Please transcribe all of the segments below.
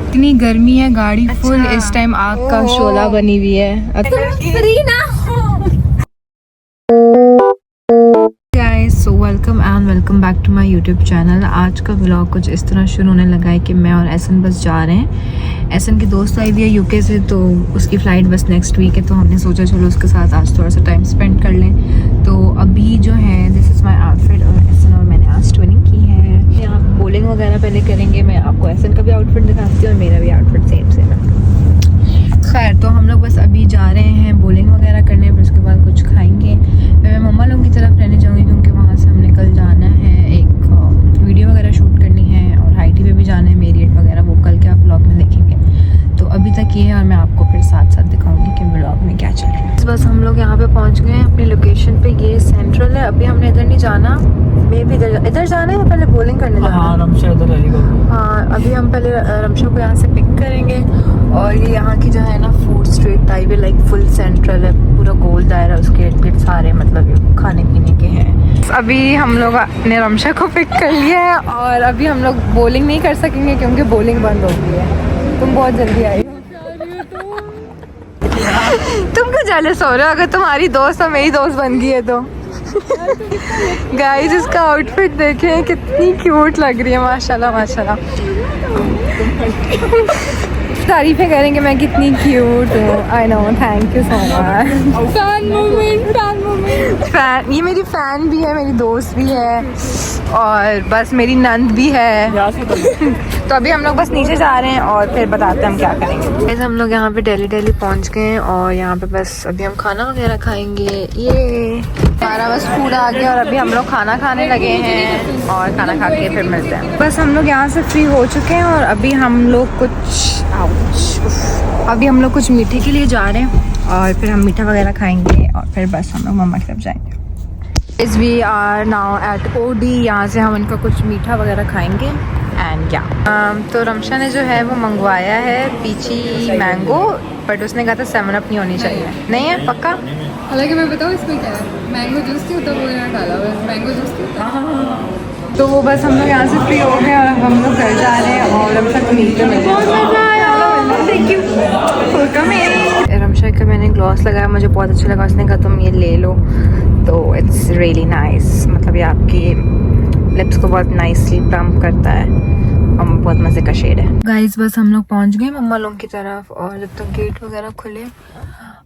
इतनी गर्मी है, गाड़ी फुल इस टाइम आग का शोला बनी हुई है। फ्री ना so welcome and welcome back to my YouTube channel. आज का व्लॉग कुछ इस तरह शुरू होने लगा है कि मैं और एहसन बस जा रहे हैं। एहसन की दोस्त आई हुई है यूके से, तो उसकी फ़्लाइट बस नेक्स्ट वीक है, तो हमने सोचा चलो उसके साथ आज थोड़ा सा टाइम स्पेंड कर लें। तो अभी जो है दिस इज़ माई आउटफिट और एहसन और मैंने आज ट्विनिंग की है। यहाँ बोलिंग वगैरह पहले करेंगे, मैं आपको एहसन का भी आउटफिट दिखाती हूँ और मेरा भी आउटफिट सेम सेम है। खैर तो हम लोग बस अभी जा रहे हैं बोलिंग वगैरह करने, फिर उसके बाद कुछ खाएंगे। मैं मम्मा लोगों की तरफ रहने जाऊँगी क्योंकि वहाँ से हमने कल जाना है, एक वीडियो वगैरह शूट करनी है और हाईटी पे भी जाना है, मेरियट वगैरह, वो कल के आप व्लॉग में देखेंगे। तो अभी तक ये है और मैं आपको फिर साथ साथ दिखाऊंगी कि व्लॉग में क्या चल रहा है। बस हम लोग यहाँ पे पहुँच गए हैं अपनी लोकेशन पे। ये सेंट्रल है, अभी हमने इधर नहीं जाना, मे भी इधर जाना है, पहले बोलिंग करने जाना है। हाँ, रमशा इधर रहेगा। हाँ, अभी हम पहले रमशा को यहाँ से पिक करेंगे और ये यहाँ की जो है ना फूड स्ट्रीट टाइप है, लाइक फुल सेंट्रल है, पूरा गोल दायरा, उसके इर्द गिर्द सारे मतलब खाने पीने के हैं। अभी हम लोग ने रमशा को पिक कर लिया है और अभी हम लोग बोलिंग नहीं कर सकेंगे क्योंकि बोलिंग बंद हो गई है। तुम बहुत जल्दी आई। तुम क्यों जेलस हो रहे हो? अगर तुम्हारी दोस्त और मेरी दोस्त बन गई है तो। गाइस इसका आउटफिट देखें, कितनी क्यूट लग रही है, माशाल्लाह माशाल्लाह। तारीफें करेंगे मैं कितनी क्यूट हूँ। I know, thank you so much. Fan ये मेरी फैन भी है, मेरी दोस्त भी है और बस मेरी नंद भी है। तो अभी हम लोग बस नीचे जा रहे हैं और फिर बताते हैं हम क्या करेंगे। ऐसे हम लोग यहाँ पे दिल्ली पहुँच गए हैं और यहाँ पे बस अभी हम खाना वगैरह खाएंगे। ये हमारा बस फूड आ गया और अभी हम लोग खाना खाने लगे हैं और खाना खा के फिर मिलते हैं। बस हम लोग यहाँ से फ्री हो चुके हैं और अभी हम लोग कुछ मीठे के लिए जा रहे हैं और फिर हम मीठा वगैरह खाएंगे और फिर बस हम लोग मम्मा की तरफ जाएंगे। इस we are now at OD, यहाँ से हम इनका कुछ मीठा वगैरह खाएंगे एंड या तो रमशा ने जो है वो मंगवाया है पीची मैंगो, बट उसने कहा था 7 अप नहीं होनी चाहिए। नहीं है पक्का? हालांकि मैं बताऊँ इसमें क्या है, मैंगो जूस नहीं होता वो यहाँ डाला हुआ है, मैंगो जूस नहीं होता। तो वो बस हम लोग यहाँ से फ्री हो गए और हम लोग घर जा रहे हैं और रमशा को मीठे में बहुत मजा आया। Thank you. रमशा का मैंने ग्लॉस लगाया, मुझे बहुत अच्छा लगा, उसने कहा तुम ये ले लो, तो इट्स रियली नाइस, मतलब ये आपकी लिप्स को बहुत नाइसली प्लम्प करता है और बहुत मज़े का शेड है। गाइस बस हम लोग पहुंच गए मम्मा लोगों की तरफ और जब तक गेट वगैरह खुले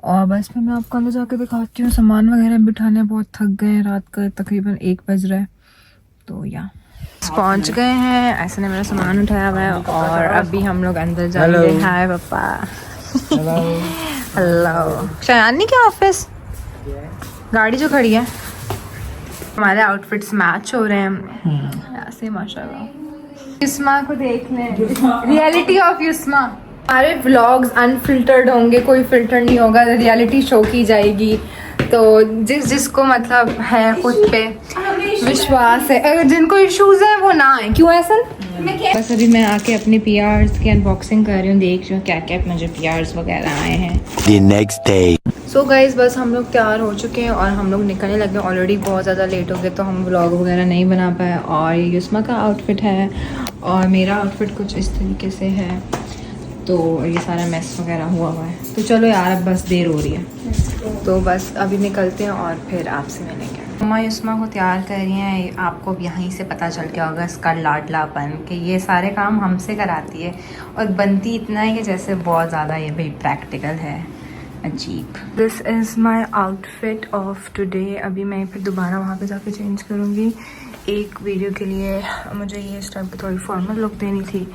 और बस फिर मैं आपको अंदर जाकर दिखाती हूँ। सामान वगैरह बिठाने बहुत थक गए, रात का तकरीबन 1 बज रहा है। तो या पहुंच गए हैं, ऐसे ने मेरा सामान उठाया हुआ है और अभी हम लोग अंदर जाएंगे। हाय पापा। हेलो। शयान नहीं क्या ऑफिस? गाड़ी जो खड़ी है, हमारे आउटफिट्स मैच हो रहे हैं ऐसे माशाल्लाह। युस्मा को देख लें, रियलिटी ऑफ युस्मा। हमारे व्लॉग्स अनफिल्टर्ड होंगे, कोई फिल्टर नहीं होगा, रियलिटी शो की जाएगी। तो जिसको मतलब है खुद पे विश्वास है, अगर जिनको इश्यूज है वो ना आए। क्यों ऐसा? बस अभी मैं आके अपने PRs की अनबॉक्सिंग कर रही हूँ, देख रही हूँ क्या क्या मुझे PRs वगैरह आए हैं। The next day. So guys बस हम लोग तैयार हो चुके हैं और हम लोग निकलने लगे। ऑलरेडी बहुत ज़्यादा लेट हो गए तो हम व्लॉग वगैरह नहीं बना पाए। और ये युस्मा का आउटफिट है और मेरा आउटफिट कुछ इस तरीके से है, तो ये सारा मेस वगैरह हुआ है। तो चलो यार अब बस देर हो रही है, तो बस अभी निकलते हैं और फिर आपसे मिलेंगे। मम्मा युस्मा को तैयार कर रही हैं, आपको यहीं से पता चल गया होगा इसका लाडलापन कि ये सारे काम हमसे कराती है और बनती इतना है कि जैसे बहुत ज़्यादा ये भाई प्रैक्टिकल है। अजीब। This is my outfit of today. अभी मैं फिर दोबारा वहाँ पे जाके चेंज करूँगी एक वीडियो के लिए। मुझे ये इस टाइप की थोड़ी फॉर्मल लुक देनी थी,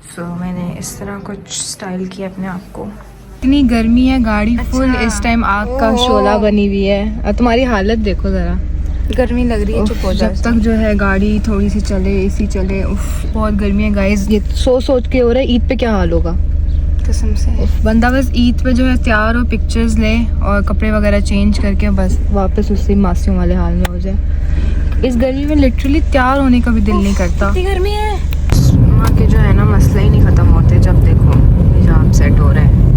सो मैंने इस तरह कुछ स्टाइल किया अपने आप को। इतनी गर्मी है, गाड़ी फुल इस टाइम आग का शोला बनी हुई है और तुम्हारी हालत देखो ज़रा, गर्मी लग रही है। चुप हो जाओ। जब तक जो है गाड़ी थोड़ी सी चले, एसी चले, उफ बहुत गर्मी है गाइस। ये सोच के हो रहा है ईद पे क्या हाल होगा कसम से। बंदा बस ईद पे जो है तैयार हो, पिक्चर्स ले और कपड़े वगैरह चेंज करके बस वापस उसी मासियों वाले हाल में हो जाए। इस गर्मी में लिटरली तैयार होने का भी दिल नहीं करता। इतनी गर्मी है, वहाँ के जो है ना मसला ही नहीं खत्म होते। जब देखो हिजाब सेट हो रहे हैं,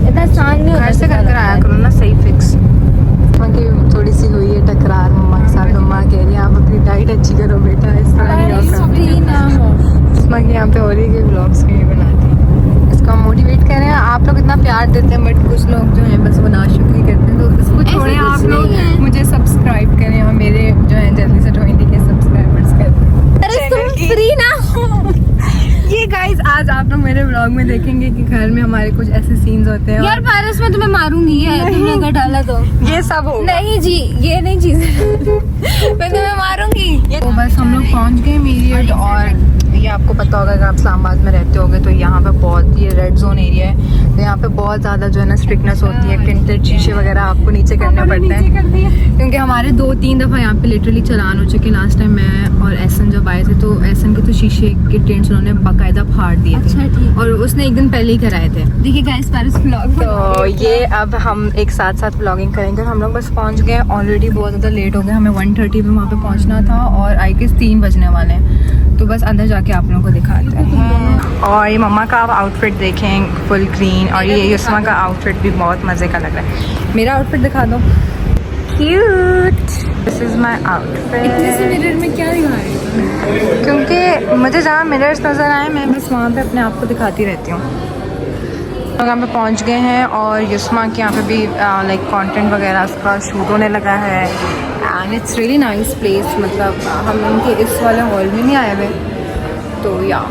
इतना आसान नहीं होता। घर से कर आया करो ना, सही फिक्स। वहाँ की थोड़ी सी हुई है टकरार मम्मा के साथ। मम्मा कह रही है आप अपनी डाइट अच्छी करो बेटा, इस तरह नहीं हो सकती। की यहाँ पे हो रही है कि व्लॉग्स क्यों बनाती है। इसको हम मोटिवेट कर रहे हैं, आप लोग इतना प्यार देते हैं बट कुछ लोग जो हैं बस वो नाशुक्री करते हैं, तो इसको छोड़ें। आप लोग मुझे सब्सक्राइब करें और मेरे जो है जल्दी से 20K सब्सक्राइबर्स करें। फ्री ना ये गाइस आज आप लोग मेरे व्लॉग में देखेंगे कि घर में हमारे कुछ ऐसे सीन्स होते हैं। यार पारस मैं तुम्हें मारूंगी है, तुमने अगर डाला तो। ये सब हो नहीं जी, ये नहीं चीज मैं तुम्हें मारूंगी। तो बस हम लोग पहुंच गए मीरियट, और ये आपको पता होगा अगर आप इस्लामाबाद में रहते होगे तो यहाँ पे बहुत ये रेड जोन एरिया है, तो यहाँ पे बहुत ज़्यादा जो है ना स्ट्रिक्टनेस होती है। टिंटेड शीशे वगैरह आपको नीचे करने पड़ते हैं, क्योंकि हमारे 2-3 दफ़ा यहाँ पे लिटरली चलान हो चुके। लास्ट टाइम मैं और एहसन जब आए थे तो एहसन के तो शीशे के टिंट्स उन्होंने बाकायदा फाड़ दिए थे। अच्छा ठीक। और उसने एक दिन पहले ही कराए थे। देखिए गाइस पारस व्लॉग तो ये अब हम एक साथ साथ व्लॉगिंग करेंगे। हम लोग बस पहुंच गए, ऑलरेडी बहुत ज़्यादा लेट हो गया, हमें 1:30 पे वहाँ पे पहुंचना था और आई गेस 3 बजने वाले हैं। तो बस अंदर जाके आप लोगों को दिखाते हैं। और ये मम्मा का आप आउटफिट देखें, फुल ग्रीन, और ये युस्मा का आउटफिट भी बहुत मज़े का लग रहा है। मेरा आउटफिट दिखा दो, cute. This is my outfit. Mirror में क्या दिखा रही है? क्योंकि मुझे जहाँ मिरर्स नज़र आए मैं बस वहाँ पे अपने आप को दिखाती रहती हूँ। लोग यहाँ पे पहुँच गए हैं और युस्मा के यहाँ पे भी लाइक कंटेंट वगैरह का शूट होने लगा है, and it's really nice place. मतलब हम उनके इस वाले हॉल में नहीं आए हुए, तो या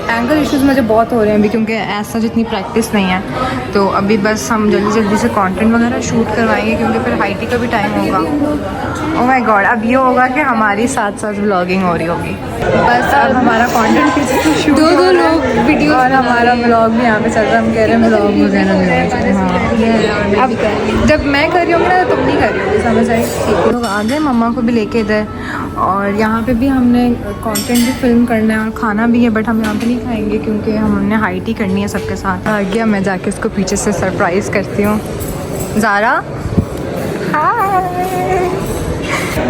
एंगल इश्यूज मुझे बहुत हो रहे हैं अभी, क्योंकि ऐसा जितनी प्रैक्टिस नहीं है। तो अभी बस हम जल्दी जल्दी से कंटेंट वगैरह शूट करवाएंगे, क्योंकि फिर हाईटी का भी टाइम होगा। ओह माय गॉड, अब ये होगा कि हमारी साथ साथ व्लॉगिंग हो रही होगी। बस अब हमारा कंटेंट शूट दो लोग वीडियो और हमारा व्लॉग भी यहाँ पे चल रहा है। हम कह रहे हैं व्लॉग वगैरह भी। हाँ, अब जब मैं कर रही हूँ ना तुम नहीं कर रही होगी, समझ आई? लोग आ गए मम्मा को भी लेके इधर, और यहाँ पे भी हमने कंटेंट भी फिल्म करना है और खाना भी है, बट हम यहाँ पे नहीं खाएंगे क्योंकि हमने हाइट ही करनी है सबके साथ। आ गया, मैं जाके इसको पीछे से सरप्राइज़ करती हूँ। ज़ारा हाय।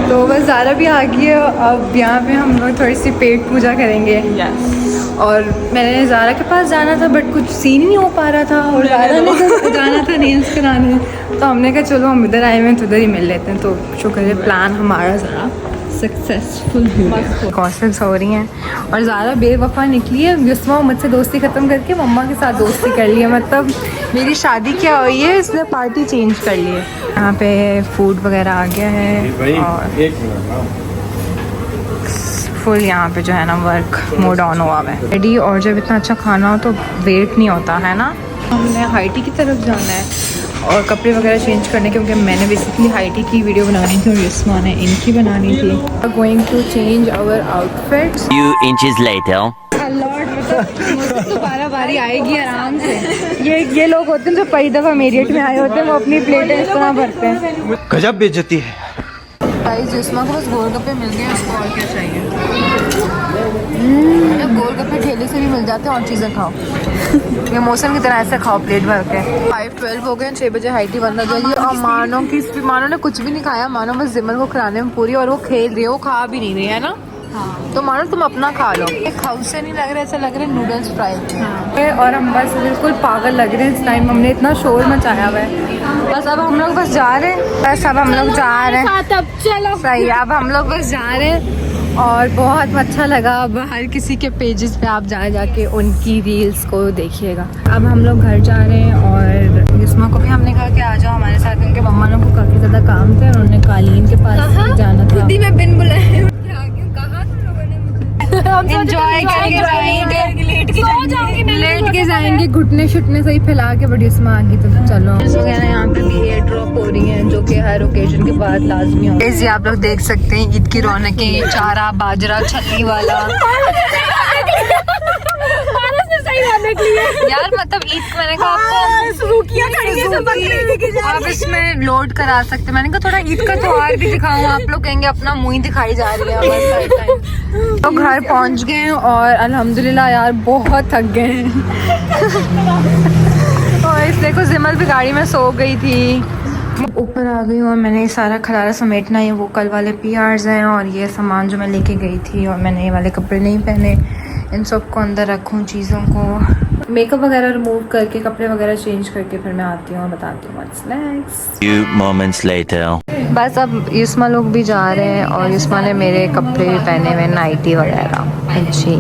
तो बस ज़ारा भी आ गई है। अब यहाँ पे हम लोग थोड़ी सी पेट पूजा करेंगे। और मैंने ज़ारा के पास जाना था बट कुछ सीन ही नहीं हो पा रहा था, और ज़ारा ने तो जाना था नेल्स कराने, तो हमने कहा चलो हम इधर आए हुए हैं तो उधर ही मिल लेते हैं। तो शुक्र है प्लान हमारा ज़रा सक्सेसफुल हुआ। गॉसिप्स हो रही हैं और ज़्यादा बेवफा निकली है। युस्मा मुझसे दोस्ती ख़त्म करके मम्मा के साथ दोस्ती कर ली है। मतलब मेरी शादी क्या हुई है, इसने पार्टी चेंज कर ली है। यहाँ पे फूड वगैरह आ गया है और फुल यहाँ पे जो है ना वर्क मोड ऑन हुआ है रेडी। और जब इतना अच्छा खाना हो तो वेट नहीं होता है ना। हमने हाईटी की तरफ जाना है और कपड़े वगैरह चेंज करने, क्योंकि मैंने बेसिकली हाईटी की वीडियो बनानी थी और युस्मा ने इनकी बनानी थी। Going to change our outfits. Few inches later. तो बारह बारी आएगी आराम से। ये लोग होते हैं जो पहली दफ़ा मेरियट में आए होते हैं, वो अपनी प्लेटें इस तरह भरते हैं। गजब बेइज्जती है। गाइस युस्मा को बस गोलगप्पे मिल गए, उसको और क्या चाहिए। गोलगप्पे ठेले से भी मिल जाते हैं और चीज़ें खाओ, ये मौसम की तरह ऐसे खाओ प्लेट भर के। 5:12 हो गए, 6 बजे हाईटी बंद हो जाएगी। और मानो ने कुछ भी नहीं खाया। मानो बस जिमल को खिलाने में पूरी, और वो खेल रही है, वो खा भी नहीं रही है ना। हाँ। तो मानो तुम अपना खा लो। खाऊ से नहीं लग रहा, ऐसा लग रहा है नूडल्स फ्राई। हाँ। और हम बस बिल्कुल पागल लग रहे हैं इस टाइम, हमने इतना शोर मचाया हुआ है। बस अब हम लोग बस जा रहे हैं, बस अब हम लोग जा रहे हैं। अब चलो सही, अब हम लोग बस जा रहे हैं। और बहुत अच्छा लगा। अब हर किसी के पेजेस पे आप जाके उनकी रील्स को देखिएगा। अब हम लोग घर जा रहे हैं और युस्मा को भी हमने कहा कि आ जाओ हमारे साथ, क्योंकि मम्मा लोग को काफ़ी ज़्यादा काम थे और उन्होंने कालीन के पास भी जाना था। मैं बिन बुलाए एंजॉय करके जाएंगे, लेट के जाएंगे, घुटने शुटने सही फैला के। बड़ी युस्मा आ गई तो चलो। वगैरह यहाँ पे भी एयर ड्रॉप हो रही हैं, जो कि हर ओकेजन के बाद लाजमी हो। ऐसे आप लोग देख सकते हैं ईद की रौनकें, चारा बाजरा छल्ली वाला। यार मतलब ईद को मैंने कहा आपको आप इसमें लोड करा सकते। मैंने कहा थोड़ा ईद का त्योहार भी दिखाऊं, आप लोग कहेंगे अपना मुंह ही दिखाई जा रही है। तो घर पहुंच गए हैं और अल्हम्दुलिल्लाह यार बहुत थक गए हैं। और इसलिए को जिमल भी गाड़ी में सो गई थी। ऊपर आ गई और मैंने ये सारा खलारा समेटना है। वो कल वाले PRs हैं और ये सामान जो मैं लेके गई थी, और मैंने ये वाले कपड़े नहीं पहने, इन सब को अंदर रखूँ चीज़ों को। मेकअप वगैरह रिमूव करके कपड़े वगैरह चेंज करके फिर मैं आती हूँ और बताती हूँ what's next. Few moments later. बस अब युस्मा लोग भी जा रहे हैं और युस्मा ने मेरे कपड़े भी पहने हुए, नाइटी वगैरह। जी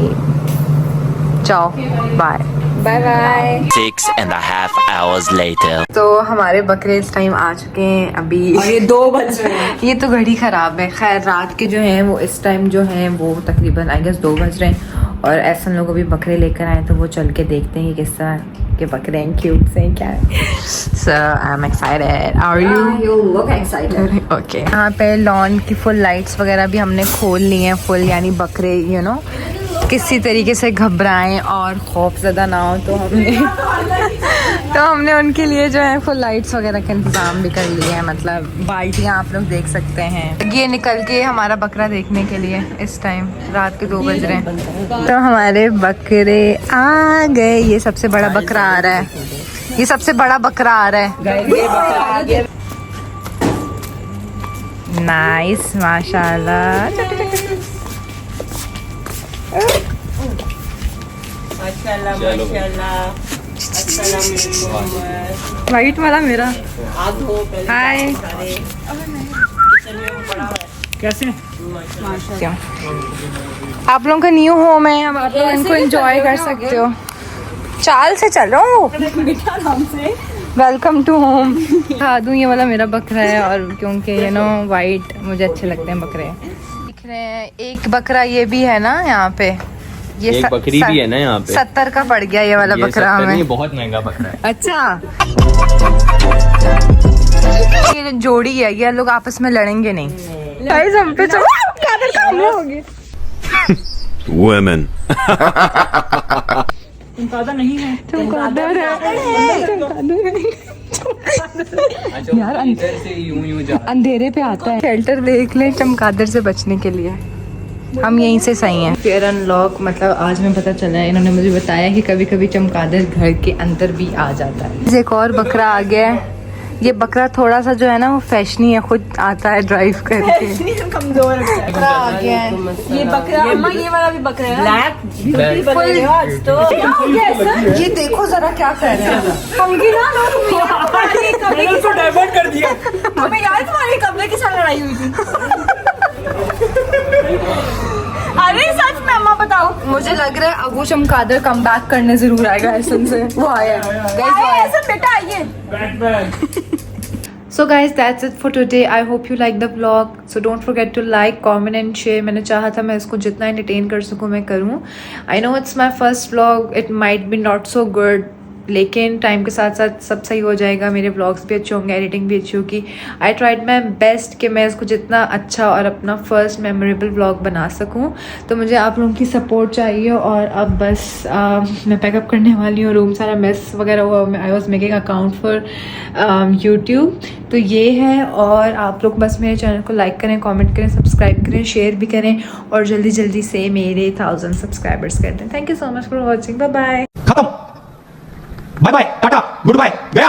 जाओ bye bye bye. 6.5 hours later. तो हमारे बकरे इस टाइम आ चुके हैं अभी और ये 2 बज रहे हैं। ये तो घड़ी ख़राब है। खैर रात के जो हैं वो इस टाइम जो हैं वो तकरीबन आई गेस 2 बज रहे हैं और ऐसा लोग अभी बकरे लेकर आए तो वो चल के देखते हैं कि किस तरह के बकरे हैं, क्यूट से क्या है। So I am excited. Are you? You look excited. Okay यहाँ पे लॉन की फुल लाइट्स वगैरह भी हमने खोल ली हैं फुल, यानी बकरे यू नो किसी तरीके से घबराएं और खौफज़दा ना हो तो हमने उनके लिए जो है फुल लाइट्स वगैरह का इंतज़ाम भी कर लिया है। मतलब बाल्टियाँ आप लोग देख सकते हैं। ये निकल के हमारा बकरा देखने के लिए इस टाइम रात के 2 बज रहे हैं। तो हमारे बकरे आ गए। ये सबसे बड़ा बकरा आ रहा है, ये सबसे बड़ा बकरा आ रहा है। नाइस माशाल्लाह। वाइट वाला मेरा। हाय कैसे? क्यों आप लोगों का न्यू होम है, अब आप लोग इनको एंजॉय कर सकते हो। चाल से चल रहा हूँ। Welcome to home. हाँ दूँ ये वाला मेरा बकरा है और क्योंकि यू नो वाइट मुझे अच्छे लगते हैं बकरे। दिख रहे हैं एक बकरा ये भी है ना यहाँ पे। ये एक बकरी भी है ना यहाँ पे। 70 का पड़ गया ये वाला बकरा हमें। ये बहुत महंगा बकरा है। अच्छा ये जो जोड़ी है ये लोग आपस में लड़ेंगे नहीं। गाइस हम पे कादर का हमला हो गया। Women. चमकादड़ नहीं है। चमगादड़ है यार इधर से यूं जा। अंधेरे पे आता है। शेल्टर देख लें चमगादड़ से बचने के लिए, हम यहीं से सही हैं। फेयर अनलॉक मतलब आज में पता चला है, इन्होंने मुझे बताया कि कभी कभी चमगादड़ घर के अंदर भी आ जाता है। एक और बकरा आ गया है। ये बकरा थोड़ा सा जो है ना वो फैशनी है, खुद आता है ड्राइव करके। कमजोर है। बकरा आ गया है। ये बकरा अम्मा ये वाला भी बकरा है। ब्लैक ब्यूटी बन रही है आज तो। ये देखो जरा क्या कर रहे हैं। हमकी ना मैंने तो डाइवर्ट कर दिया। हमें यार तुम्हारे कपड़े के साथ लड़ाई हुई थी। अरे सच में अम्मा बताओ। मुझे लग रहा है अब वो चमगादड़ कम बैक करने जरूर आएगा ऐसे से। वो आया ऐसा बेटा आइए। So guys, that's it for today. I hope you like the vlog. So don't forget to like, comment and share. मैंने चाहा था मैं इसको जितना entertain कर सकूँ मैं करूँ. I know it's my first vlog. It might be not so good. लेकिन टाइम के साथ साथ सब सही हो जाएगा। मेरे व्लॉग्स भी अच्छे होंगे, एडिटिंग भी अच्छी होगी। आई ट्राइड माई बेस्ट कि मैं इसको जितना अच्छा और अपना फर्स्ट मेमोरेबल व्लॉग बना सकूं। तो मुझे आप लोगों की सपोर्ट चाहिए। और अब बस मैं पैकअप करने वाली हूँ। रूम सारा मेस वगैरह हुआ। I was making account for YouTube. तो ये है। और आप लोग बस मेरे चैनल को लाइक करें, कॉमेंट करें, सब्सक्राइब करें, शेयर भी करें और जल्दी जल्दी से मेरे 1000 सब्सक्राइबर्स कर दें। Thank you so much for watching. Bye bye. खत्म। Bye bye, ta-ta, goodbye, गया।